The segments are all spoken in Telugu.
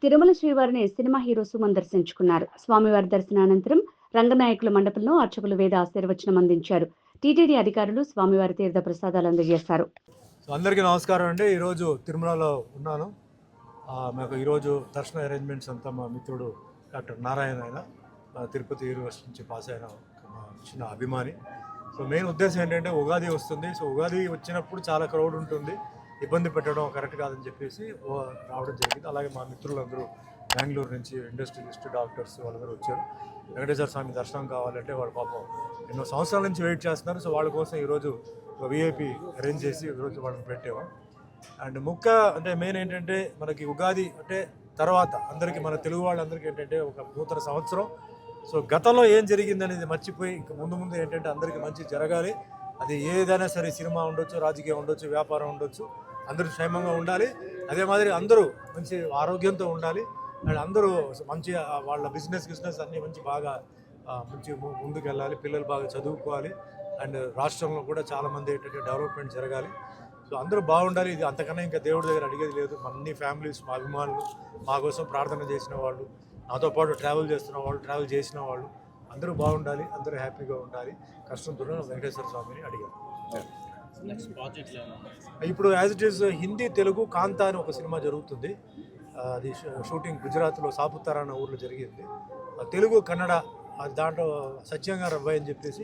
తిరుమల శ్రీవారిని సినిమా హీరో సుమన్ దర్శించుకున్నారు. స్వామివారి దర్శనానంతరం రంగనాయకుల మండపంలో అర్చకులు వేద ఆశీర్వచనం అందించారు. టీటీడీ అధికారులు స్వామివారి తీర్థ ప్రసాదాలు అందజేశారు. అందరికీ నమస్కారం అండి. ఈరోజు తిరుమలలో ఉన్నాను. మాకు ఈరోజు దర్శన అరేంజ్మెంట్స్ అంతా మా మిత్రుడు డాక్టర్ నారాయణ ఆయన తిరుపతి యూనివర్సిటీ నుంచి పాస్ అయిన మా చిన్న అభిమాని. సో మెయిన్ ఉద్దేశం ఏంటంటే ఉగాది వస్తుంది. సో ఉగాది వచ్చినప్పుడు చాలా క్రౌడ్ ఉంటుంది, ఇబ్బంది పెట్టడం కరెక్ట్ కాదని చెప్పేసి రావడం జరిగింది. అలాగే మా మిత్రులందరూ బెంగళూరు నుంచి ఇండస్ట్రియలిస్ట్ డాక్టర్స్ వాళ్ళందరూ వచ్చారు. వెంకటేశ్వర స్వామి దర్శనం కావాలంటే వాళ్ళు పాపం ఎన్నో సంవత్సరాల నుంచి వెయిట్ చేస్తున్నారు. సో వాళ్ళ కోసం ఈరోజు విఐపి అరేంజ్ చేసి ఈరోజు వాళ్ళని పెట్టాము. అండ్ అంటే మెయిన్ ఏంటంటే మనకి ఉగాది అంటే తర్వాత అందరికీ మన తెలుగు వాళ్ళందరికీ ఏంటంటే ఒక నూతన సంవత్సరం. సో గతంలో ఏం జరిగింది అనేది మర్చిపోయి ఇంకా ముందు ఏంటంటే అందరికీ మంచి జరగాలి. అది ఏదైనా సరే, సినిమా ఉండొచ్చు, రాజకీయం ఉండొచ్చు, వ్యాపారం ఉండొచ్చు, అందరూ క్షేమంగా ఉండాలి. అదే మాదిరి అందరూ మంచి ఆరోగ్యంతో ఉండాలి. అండ్ అందరూ మంచి వాళ్ళ బిజినెస్ అన్నీ బాగా ముందుకు వెళ్ళాలి. పిల్లలు బాగా చదువుకోవాలి. అండ్ రాష్ట్రంలో కూడా చాలామంది ఏంటంటే డెవలప్మెంట్ జరగాలి. సో అందరూ బాగుండాలి. ఇది అంతకన్నా ఇంకా దేవుడి దగ్గర అడిగేది లేదు. అన్ని ఫ్యామిలీస్, మా అభిమానులు, మా కోసం ప్రార్థన చేసిన వాళ్ళు, నాతో పాటు ట్రావెల్ చేస్తున్న వాళ్ళు, ట్రావెల్ చేసిన వాళ్ళు అందరూ బాగుండాలి, అందరూ హ్యాపీగా ఉండాలి. కష్టంతో వెంకటేశ్వర స్వామిని అడిగారు. ఇప్పుడు as it is Hindi, Telugu Kaantha అని ఒక సినిమా జరుగుతుంది. అది షూటింగ్ గుజరాత్లో సాపుతారా అన్న ఊర్లో జరిగింది. తెలుగు, కన్నడ దాంట్లో సత్యంగారు అబ్బాయి అని చెప్పేసి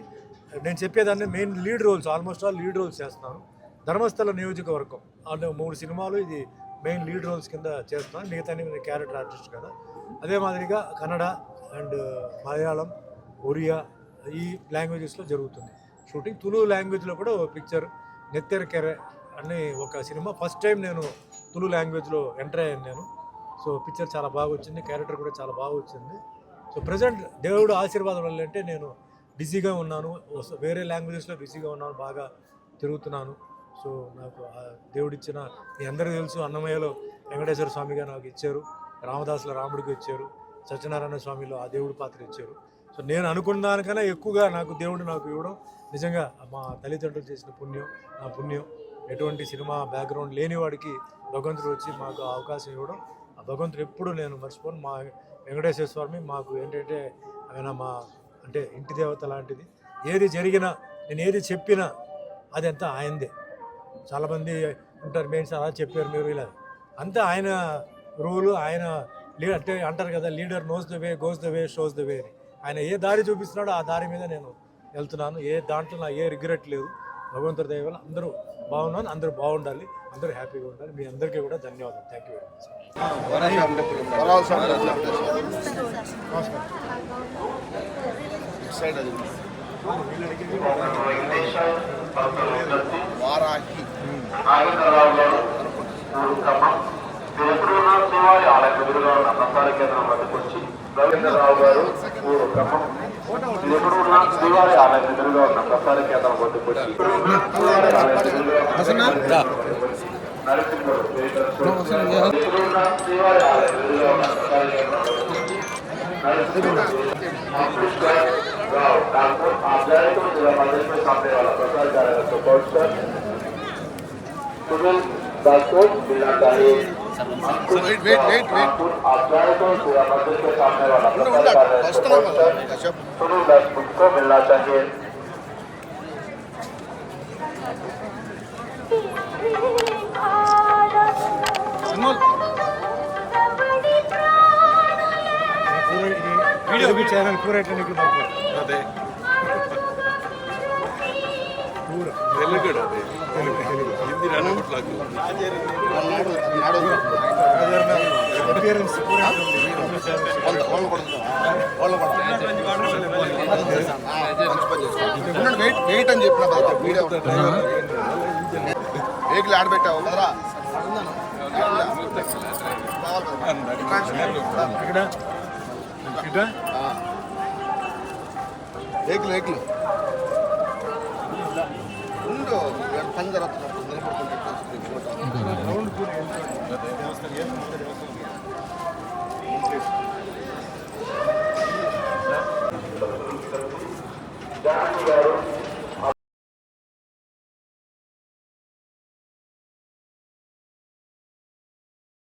నేను చెప్పేదాన్ని main lead roles, almost all lead roles చేస్తున్నాను. ధర్మస్థల నియోజకవర్గం అంటే 3 సినిమాలు ఇది మెయిన్ లీడ్ రోల్స్ కింద చేస్తున్నాను. మిగతా నేను క్యారెక్టర్ ఆర్టిస్ట్ కదా. అదే మాదిరిగా కన్నడ అండ్ మలయాళం, ఒరియా ఈ లాంగ్వేజెస్లో జరుగుతుంది షూటింగ్. తులు లాంగ్వేజ్లో కూడా ఒక పిక్చర్ నెత్తెరకెరె అని ఒక సినిమా ఫస్ట్ టైం నేను తులు లాంగ్వేజ్లో ఎంటర్ అయ్యాను నేను. సో పిక్చర్ చాలా బాగా వచ్చింది, క్యారెక్టర్ కూడా చాలా బాగా వచ్చింది. సో ప్రజెంట్ దేవుడు ఆశీర్వాదం వల్ల అంటే నేను బిజీగా ఉన్నాను, వేరే లాంగ్వేజెస్లో బిజీగా ఉన్నాను, బాగా తిరుగుతున్నాను. సో నాకు దేవుడిచ్చిన మీ అందరికీ తెలుసు, అన్నమయ్యలో వెంకటేశ్వర స్వామిగా నాకు ఇచ్చారు, రామదాసుల రాముడికి ఇచ్చారు, సత్యనారాయణ స్వామిలో ఆ దేవుడి పాత్ర ఇచ్చారు. సో నేను అనుకున్న దానికన్నా ఎక్కువగా దేవుడు నాకు ఇవ్వడం నిజంగా మా తల్లిదండ్రులు చేసిన పుణ్యం, నా పుణ్యం. ఎటువంటి సినిమా బ్యాక్గ్రౌండ్ లేని వాడికి భగవంతుడు వచ్చి మాకు అవకాశం ఇవ్వడం, ఆ భగవంతుడు ఎప్పుడు నేను మర్చిపోను. మా వెంకటేశ్వర స్వామి మాకు ఏంటంటే ఆయన మా అంటే ఇంటి దేవత లాంటిది. ఏది జరిగినా, నేను ఏది చెప్పినా అదంతా ఆయనదే. చాలామంది ఉంటారు, మెయిన్స్ అలా చెప్పారు మీరు ఇలా, అంతా ఆయన రూలు, ఆయన అంటే అంటారు కదా, leader knows the way, goes the way, shows the way అని. ఆయన ఏ దారి చూపిస్తున్నాడో ఆ దారి మీద నేను వెళ్తున్నాను. ఏ దాంట్లో నా ఏ రిగ్రెట్ లేదు. భగవంతుడి దయ వల్ల అందరూ బాగున్నాను, అందరూ బాగుండాలి, అందరూ హ్యాపీగా ఉండాలి. మీ అందరికీ కూడా ధన్యవాదాలు. Thank you very much. శ్రీవారి ఆలయం ఎదురుగా ఉన్న ప్రసార కేంద్రం వద్దకు వచ్చి రవీంద్రరావు గారు ఎదురున్న శ్రీవారి ఆలయం ఎదురుగా ఉన్న ప్రసార కేంద్రం వద్దకు వచ్చి నరసింహుడు ఎదురున్న శ్రీవారి ఆలయం ఎదురుగా ఉన్న ప్రసార కేంద్రం राव कानपुर आचार्य को जिला मस्जिद में सामने वाला प्रसार कार्यालय को पहुंचकर सुनील दासों मिलना चाहिए। कानपुर आचार्य को जिला मस्जिद के सामने वाला प्रसार कार्यालय को पहुंचकर सुनील दासों को मिलना चाहिए। वीडियो भी चैनल पूरा इतने की बात अदे पूरा తెలుగుడ అదే హిందీ రాను కొట్లాకు అపియరెన్స్ పూరా వెయిట్ అని చెప్పిన వీడియో వెహికల్ ఆడబెట్టావు కదరా ఇక్కడ ఇక్కడ వెహికల్ ఉండు పని జరుగుతున్నప్పుడు నిలబడుతుంది.